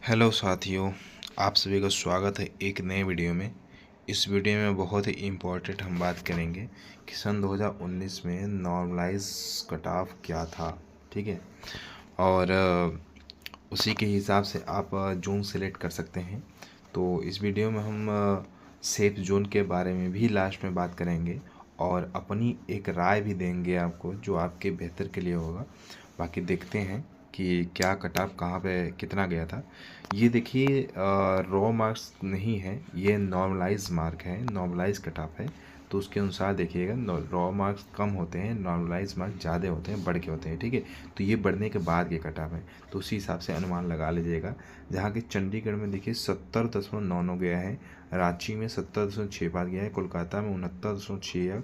Hello साथियों, आप सभी का स्वागत है एक नए वीडियो में। इस वीडियो में बहुत ही इम्पोर्टेंट हम बात करेंगे कि सन 2019 में नॉर्मलाइज कट ऑफ क्या था। ठीक है, और उसी के हिसाब से आप जोन सेलेक्ट कर सकते हैं। तो इस वीडियो में हम सेफ जोन के बारे में भी लास्ट में बात करेंगे और अपनी एक राय भी देंगे आपको, जो आपके बेहतर के लिए होगा। बाकी देखते हैं कि क्या कट ऑफ कहाँ पे कितना गया था। ये देखिए, रॉ मार्क्स नहीं है, ये नॉर्मलाइज मार्क है, नॉर्मलाइज कट ऑफ है। तो उसके अनुसार देखिएगा, रॉ मार्क्स कम होते हैं, नॉर्मलाइज मार्क्स ज़्यादा होते हैं, बढ़ के होते हैं। ठीक है, तो ये बढ़ने के बाद के कट ऑफ है, तो उसी हिसाब से अनुमान लगा लीजिएगा। जहाँ कि चंडीगढ़ में देखिए 70.99 गया है, रांची में 70.65 गया है, कोलकाता में 69.61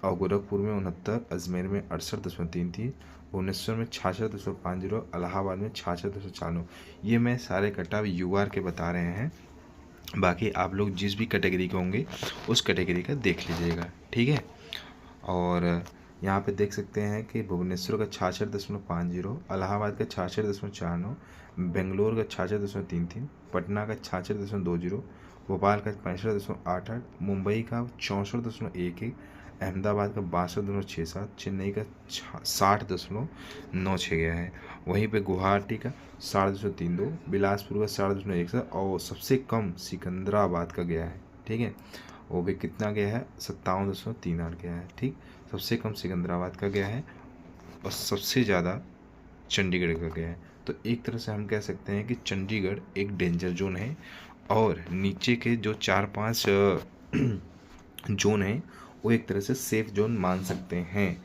और गोरखपुर में 69, अजमेर में 68.3 थी, भुवनेश्वर में 66.50, इलाहाबाद में 66.94। ये मैं सारे कट ऑफ यूआर के बता रहे हैं। बाकी आप लोग जिस भी कैटेगरी के होंगे उस कैटेगरी का देख लीजिएगा। ठीक है, और यहाँ पे देख सकते हैं कि भुवनेश्वर का 66.50, इलाहाबाद का 66.49, बेंगलोर का 66.33, पटना का 66.20, भोपाल का 65.88, मुंबई का 64.11, अहमदाबाद का 62.67, चेन्नई का 60.96 गया है। वहीं पे गुवाहाटी का 60.32, बिलासपुर का 60.61 और सबसे कम सिकंदराबाद का गया है। ठीक है, वो भी कितना गया है, 57.38 गया है। ठीक, सबसे कम सिकंदराबाद का गया है और सबसे ज़्यादा चंडीगढ़ का गया है। तो एक तरह से हम कह सकते हैं कि चंडीगढ़ एक डेंजर जोन है और नीचे के जो 4-5 जोन हैं वो एक तरह से सेफ जोन मान सकते हैं।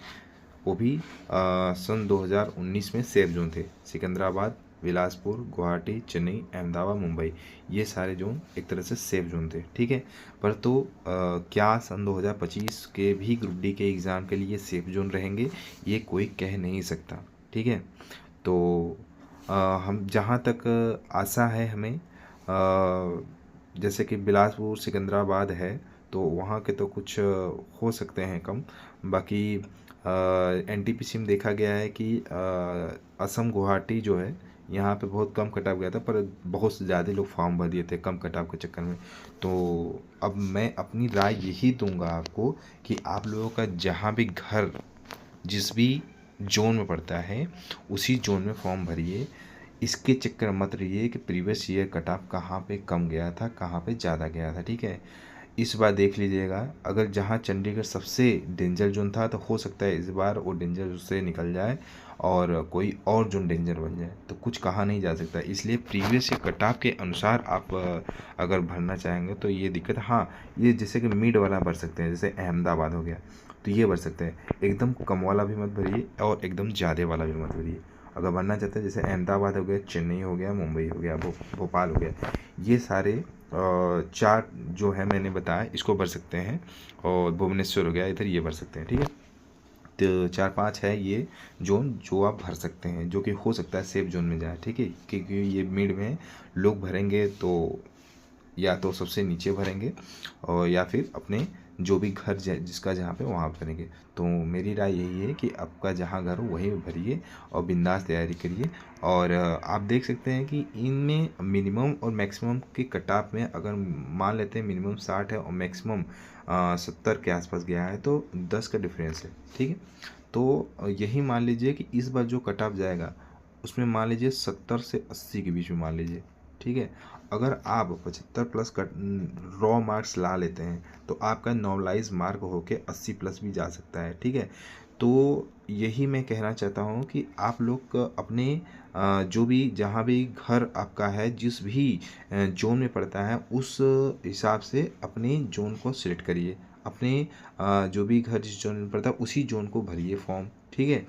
वो भी सन 2019 में सेफ जोन थे। सिकंदराबाद, बिलासपुर, गुवाहाटी, चेन्नई, अहमदाबाद, मुंबई, ये सारे जोन एक तरह से सेफ जोन थे। ठीक है, पर तो क्या सन 2025 के भी ग्रुप डी के एग्ज़ाम के लिए सेफ जोन रहेंगे, ये कोई कह नहीं सकता। ठीक है, तो हम जहाँ तक आशा है हमें, जैसे कि बिलासपुर सिकंदराबाद है तो वहाँ के तो कुछ हो सकते हैं कम। बाकी एनटीपीसी में देखा गया है कि असम गुवाहाटी जो है यहाँ पे बहुत कम कटाव गया था, पर बहुत ज़्यादा लोग फॉर्म भर दिए थे कम कटाव के चक्कर में। तो अब मैं अपनी राय यही दूंगा आपको कि आप लोगों का जहाँ भी घर जिस भी जोन में पड़ता है उसी जोन में फॉर्म भरिए। इसके चक्कर मत रहिए कि प्रीवियस ईयर कट ऑफ कहाँ पे कम गया था, कहाँ पे ज़्यादा गया था। ठीक है, इस बार देख लीजिएगा, अगर जहाँ चंडीगढ़ सबसे डेंजर जोन था तो हो सकता है इस बार वो डेंजर से निकल जाए और कोई और जोन डेंजर बन जाए, तो कुछ कहा नहीं जा सकता। इसलिए प्रीवियस ईयर कट ऑफ के अनुसार आप अगर भरना चाहेंगे तो ये दिक्कत, हाँ ये जैसे कि मिड वाला भर सकते हैं, जैसे अहमदाबाद हो गया तो ये भर सकते हैं। एकदम कम वाला भी मत भरिए और एकदम ज़्यादा वाला भी मत भरिए। अगर भरना चाहते हैं जैसे अहमदाबाद हो गया, चेन्नई हो गया, मुंबई हो गया, भोपाल हो गया, ये सारे 4 जो है मैंने बताया इसको भर सकते हैं, और भुवनेश्वर हो गया इधर, ये भर सकते हैं। ठीक है, तो 4-5 है ये जोन जो आप भर सकते हैं, जो कि हो सकता है सेफ जोन में जाए। ठीक है, क्योंकि ये मिड में लोग भरेंगे तो या तो सबसे नीचे भरेंगे और या फिर अपने जो भी घर जिसका जहाँ पे वहाँ भरेंगे। तो मेरी राय यही है कि आपका जहाँ घर हो वहीं भरिए और बिंदास तैयारी करिए। और आप देख सकते हैं कि इनमें मिनिमम और मैक्सिमम के कट ऑफ में अगर मान लेते हैं मिनिमम 60 है और मैक्सिमम 70 के आसपास गया है तो 10 का डिफरेंस है। ठीक है, तो यही मान लीजिए कि इस बार जो कट ऑफ जाएगा उसमें मान लीजिए 70 से 80 के बीच में मान लीजिए। ठीक है, अगर आप 75 प्लस कट रॉ मार्क्स ला लेते हैं तो आपका नॉर्मलाइज मार्क होके 80 प्लस भी जा सकता है। ठीक है, तो यही मैं कहना चाहता हूँ कि आप लोग अपने जो भी जहाँ भी घर आपका है, जिस भी जोन में पड़ता है उस हिसाब से अपने जोन को सिलेक्ट करिए। अपने जो भी घर जिस जोन में पड़ता है उसी जोन को भरिए फॉर्म। ठीक है,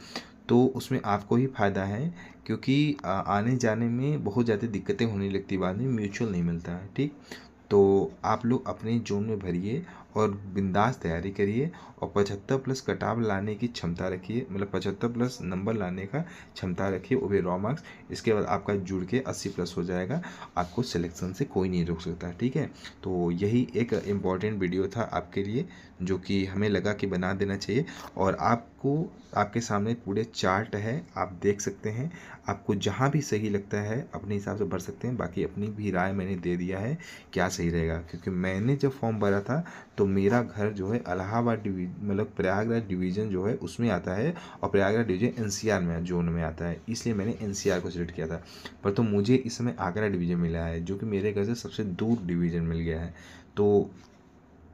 तो उसमें आपको ही फ़ायदा है, क्योंकि आने जाने में बहुत ज़्यादा दिक्कतें होने लगती, बाद में म्यूचुअल नहीं मिलता है। ठीक, तो आप लोग अपने जोन में भरिए और बिंदास तैयारी करिए और 75+ कटाव लाने की क्षमता रखिए, मतलब 75+ नंबर लाने का क्षमता रखिए, वो भी रॉ मार्क्स। इसके बाद आपका जुड़ के 80+ हो जाएगा, आपको सिलेक्शन से कोई नहीं रोक सकता, ठीक है। तो यही एक इम्पॉर्टेंट वीडियो था आपके लिए, जो कि हमें लगा कि बना देना चाहिए। और आपको, आपके सामने पूरे चार्ट है, आप देख सकते हैं, आपको जहाँ भी सही लगता है अपने हिसाब से भर सकते हैं। बाकी अपनी भी राय मैंने दे दिया है क्या सही रहेगा, क्योंकि मैंने जब फॉर्म भरा था तो मेरा घर जो है इलाहाबाद मतलब प्रयागराज डिवीज़न जो है उसमें आता है, और प्रयागराज डिवीज़न एनसीआर में जोन में आता है, इसलिए मैंने एनसीआर को सिलेक्ट किया था। पर तो मुझे इस समय आगरा डिवीज़न मिला है, जो कि मेरे घर से सबसे दूर डिवीज़न मिल गया है। तो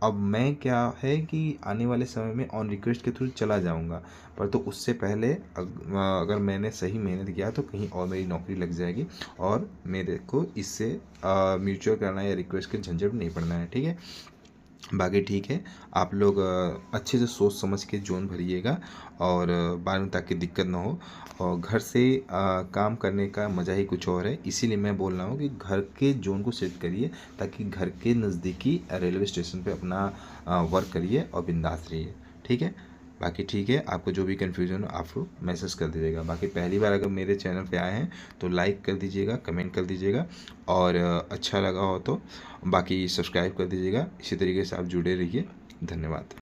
अब मैं क्या है कि आने वाले समय में ऑन रिक्वेस्ट के थ्रू चला जाऊंगा, पर तो उससे पहले अगर मैंने सही मेहनत किया तो कहीं और मेरी नौकरी लग जाएगी, और मेरे को इससे म्यूचुअल करना या रिक्वेस्ट के झंझट नहीं पड़ना है, ठीक है। बाकी ठीक है, आप लोग अच्छे से सोच समझ के जोन भरिएगा, और बाद में ताकि दिक्कत ना हो। और घर से काम करने का मज़ा ही कुछ और है, इसीलिए मैं बोल रहा हूँ कि घर के जोन को सेट करिए, ताकि घर के नज़दीकी रेलवे स्टेशन पे अपना वर्क करिए और बिंदास रहिए, ठीक है। बाकी ठीक है, आपको जो भी कन्फ्यूज़न हो आप लोग मैसेज कर दीजिएगा। बाकी पहली बार अगर मेरे चैनल पे आए हैं तो लाइक कर दीजिएगा, कमेंट कर दीजिएगा, और अच्छा लगा हो तो बाकी सब्सक्राइब कर दीजिएगा। इसी तरीके से आप जुड़े रहिए। धन्यवाद।